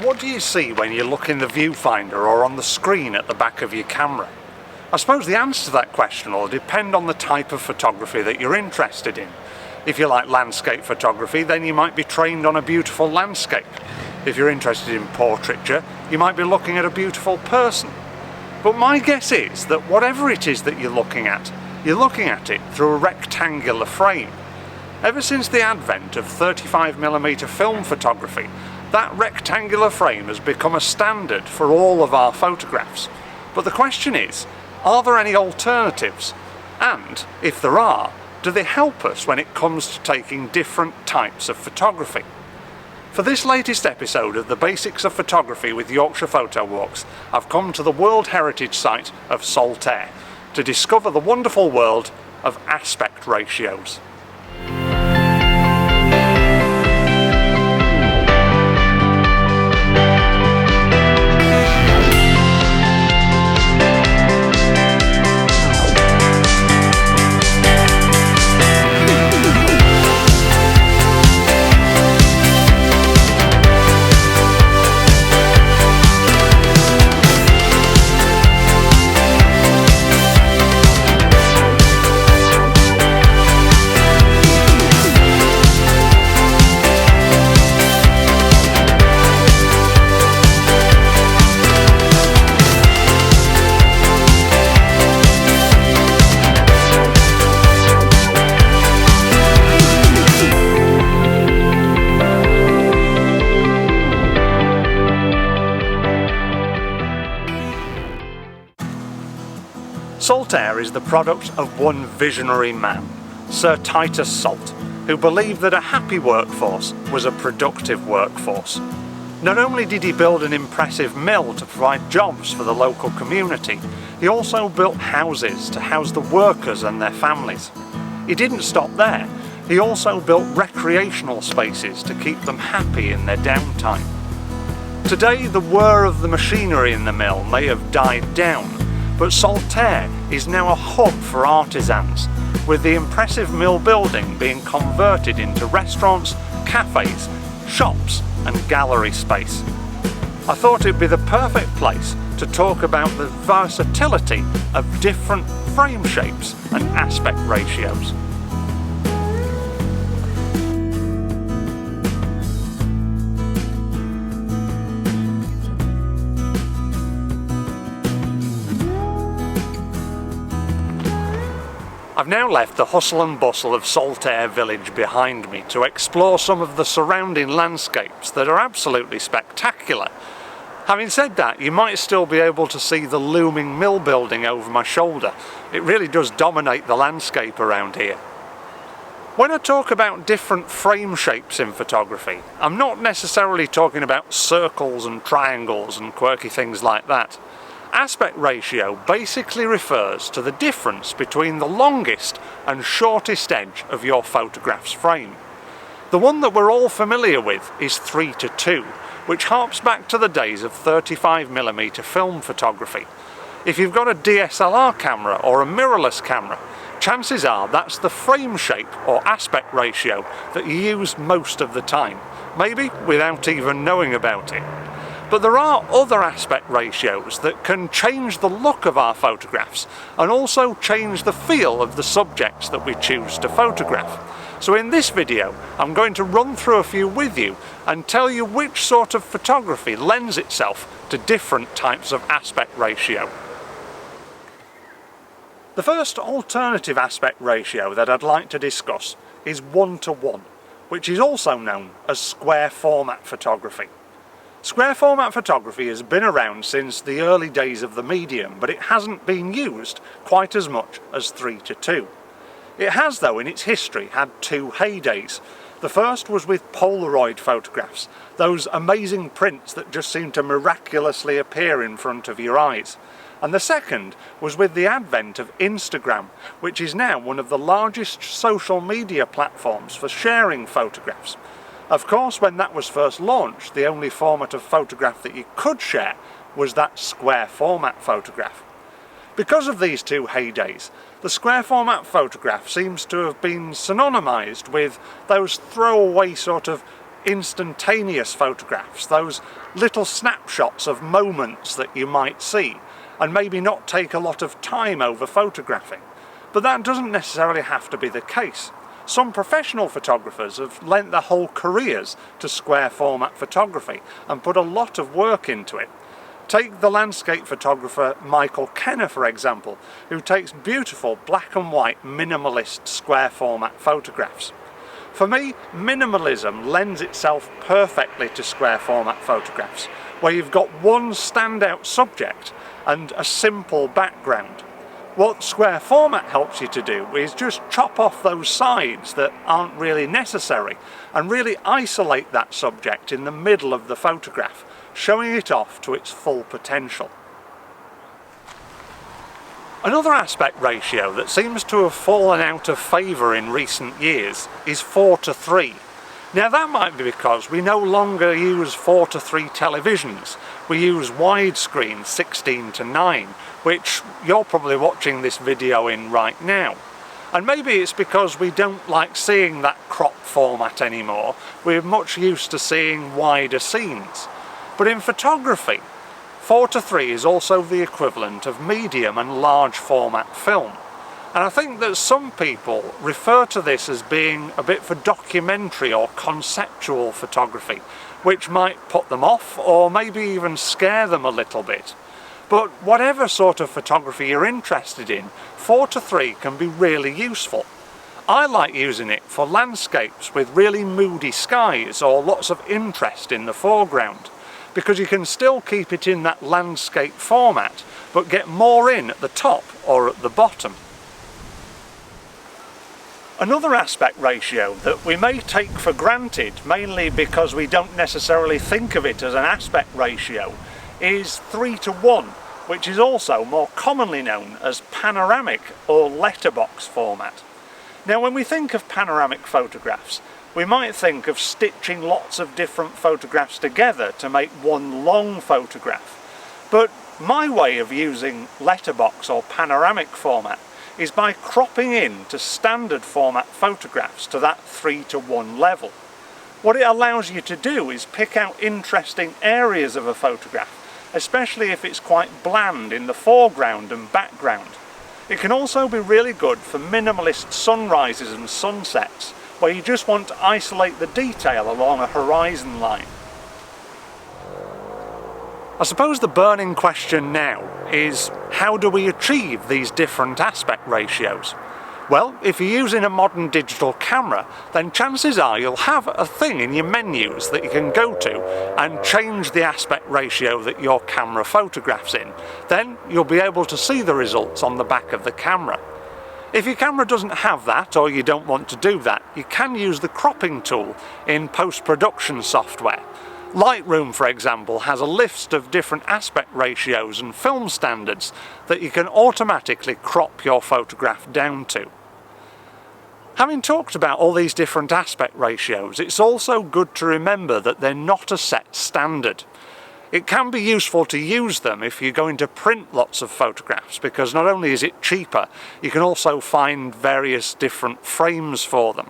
What do you see when you look in the viewfinder or on the screen at the back of your camera? I suppose the answer to that question will depend on the type of photography that you're interested in. If you like landscape photography, then you might be trained on a beautiful landscape. If you're interested in portraiture, you might be looking at a beautiful person. But my guess is that whatever it is that you're looking at it through a rectangular frame. Ever since the advent of 35mm film photography, that rectangular frame has become a standard for all of our photographs. But the question is, are there any alternatives? And, if there are, do they help us when it comes to taking different types of photography? For this latest episode of the Basics of Photography with Yorkshire Photo Walks, I've come to the World Heritage Site of Saltaire to discover the wonderful world of aspect ratios. Saltaire is the product of one visionary man, Sir Titus Salt, who believed that a happy workforce was a productive workforce. Not only did he build an impressive mill to provide jobs for the local community, he also built houses to house the workers and their families. He didn't stop there, he also built recreational spaces to keep them happy in their downtime. Today the whir of the machinery in the mill may have died down, but Saltaire is now a hub for artisans, with the impressive mill building being converted into restaurants, cafes, shops and gallery space. I thought it'd be the perfect place to talk about the versatility of different frame shapes and aspect ratios. I've now left the hustle and bustle of Saltaire village behind me to explore some of the surrounding landscapes that are absolutely spectacular. Having said that, you might still be able to see the looming mill building over my shoulder. It really does dominate the landscape around here. When I talk about different frame shapes in photography, I'm not necessarily talking about circles and triangles and quirky things like that. Aspect ratio basically refers to the difference between the longest and shortest edge of your photograph's frame. The one that we're all familiar with is 3:2, which harps back to the days of 35mm film photography. If you've got a DSLR camera or a mirrorless camera, chances are that's the frame shape or aspect ratio that you use most of the time, maybe without even knowing about it. But there are other aspect ratios that can change the look of our photographs and also change the feel of the subjects that we choose to photograph. So in this video, I'm going to run through a few with you and tell you which sort of photography lends itself to different types of aspect ratio. The first alternative aspect ratio that I'd like to discuss is 1:1, which is also known as square format photography. Square format photography has been around since the early days of the medium, but it hasn't been used quite as much as 3:2. It has, though, in its history had two heydays. The first was with Polaroid photographs, those amazing prints that just seem to miraculously appear in front of your eyes. And the second was with the advent of Instagram, which is now one of the largest social media platforms for sharing photographs. Of course, when that was first launched, the only format of photograph that you could share was that square format photograph. Because of these two heydays, the square format photograph seems to have been synonymized with those throwaway sort of instantaneous photographs, those little snapshots of moments that you might see and maybe not take a lot of time over photographing. But that doesn't necessarily have to be the case. Some professional photographers have lent their whole careers to square format photography and put a lot of work into it. Take the landscape photographer Michael Kenner, for example, who takes beautiful black and white minimalist square format photographs. For me, minimalism lends itself perfectly to square format photographs, where you've got one standout subject and a simple background. What square format helps you to do is just chop off those sides that aren't really necessary and really isolate that subject in the middle of the photograph, showing it off to its full potential. Another aspect ratio that seems to have fallen out of favour in recent years is 4:3. Now that might be because we no longer use 4:3 televisions. We use widescreen 16:9, which you're probably watching this video in right now. And maybe it's because we don't like seeing that crop format anymore. We're much used to seeing wider scenes. But in photography, 4:3 is also the equivalent of medium and large format film. And I think that some people refer to this as being a bit for documentary or conceptual photography, which might put them off or maybe even scare them a little bit. But whatever sort of photography you're interested in, 4:3 can be really useful. I like using it for landscapes with really moody skies or lots of interest in the foreground, because you can still keep it in that landscape format but get more in at the top or at the bottom. Another aspect ratio that we may take for granted, mainly because we don't necessarily think of it as an aspect ratio, is 3:1, which is also more commonly known as panoramic or letterbox format. Now when we think of panoramic photographs, we might think of stitching lots of different photographs together to make one long photograph. But my way of using letterbox or panoramic format is by cropping in to standard format photographs to that 3:1 level. What it allows you to do is pick out interesting areas of a photograph, especially if it's quite bland in the foreground and background. It can also be really good for minimalist sunrises and sunsets, where you just want to isolate the detail along a horizon line. I suppose the burning question now is, how do we achieve these different aspect ratios? Well, if you're using a modern digital camera, then chances are you'll have a thing in your menus that you can go to and change the aspect ratio that your camera photographs in. Then you'll be able to see the results on the back of the camera. If your camera doesn't have that, or you don't want to do that, you can use the cropping tool in post-production software. Lightroom, for example, has a list of different aspect ratios and film standards that you can automatically crop your photograph down to. Having talked about all these different aspect ratios, it's also good to remember that they're not a set standard. It can be useful to use them if you're going to print lots of photographs, because not only is it cheaper, you can also find various different frames for them.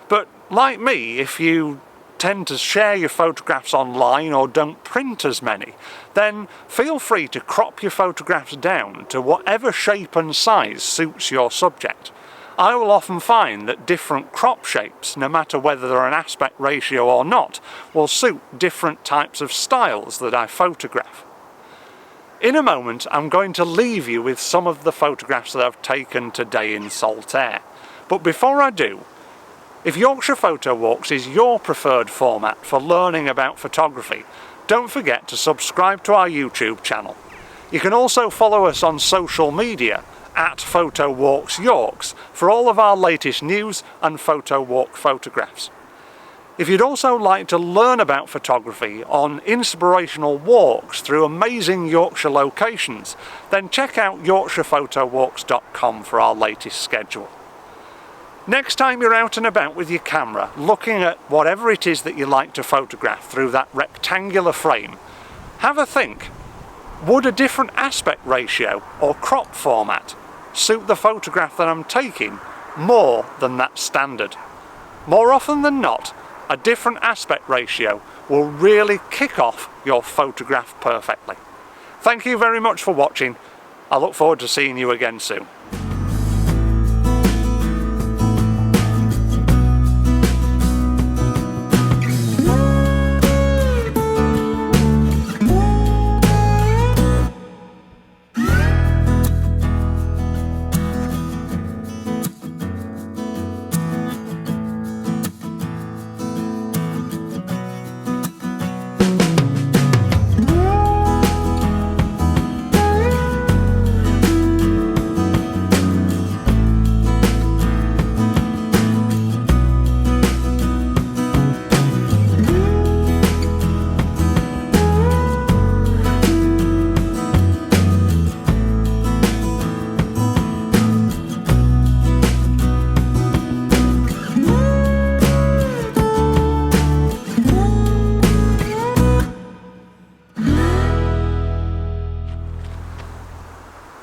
But like me, if you tend to share your photographs online or don't print as many, then feel free to crop your photographs down to whatever shape and size suits your subject. I will often find that different crop shapes, no matter whether they're an aspect ratio or not, will suit different types of styles that I photograph. In a moment, I'm going to leave you with some of the photographs that I've taken today in Saltaire. But before I do, if Yorkshire Photo Walks is your preferred format for learning about photography, don't forget to subscribe to our YouTube channel. You can also follow us on social media at Photo Walks Yorks for all of our latest news and photo walk photographs. If you'd also like to learn about photography on inspirational walks through amazing Yorkshire locations, then check out yorkshirephotowalks.com for our latest schedule. Next time you're out and about with your camera, looking at whatever it is that you like to photograph through that rectangular frame, have a think. Would a different aspect ratio or crop format suit the photograph that I'm taking more than that standard? More often than not, a different aspect ratio will really kick off your photograph perfectly. Thank you very much for watching. I look forward to seeing you again soon.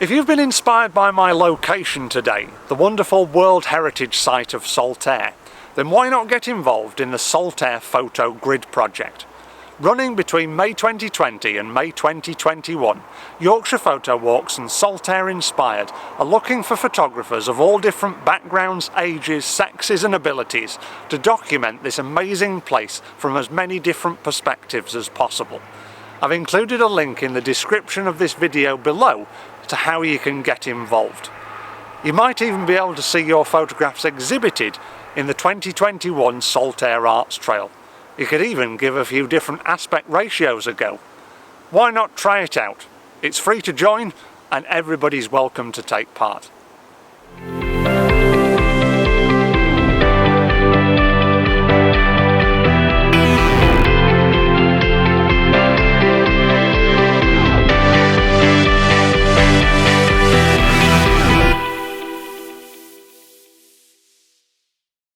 If you've been inspired by my location today, the wonderful World Heritage Site of Saltaire, then why not get involved in the Saltaire Photogrid Project? Running between May 2020 and May 2021, Yorkshire Photo Walks and Saltaire Inspired are looking for photographers of all different backgrounds, ages, sexes and abilities to document this amazing place from as many different perspectives as possible. I've included a link in the description of this video below to how you can get involved. You might even be able to see your photographs exhibited in the 2021 Saltaire Arts Trail. You could even give a few different aspect ratios a go. Why not try it out? It's free to join and everybody's welcome to take part.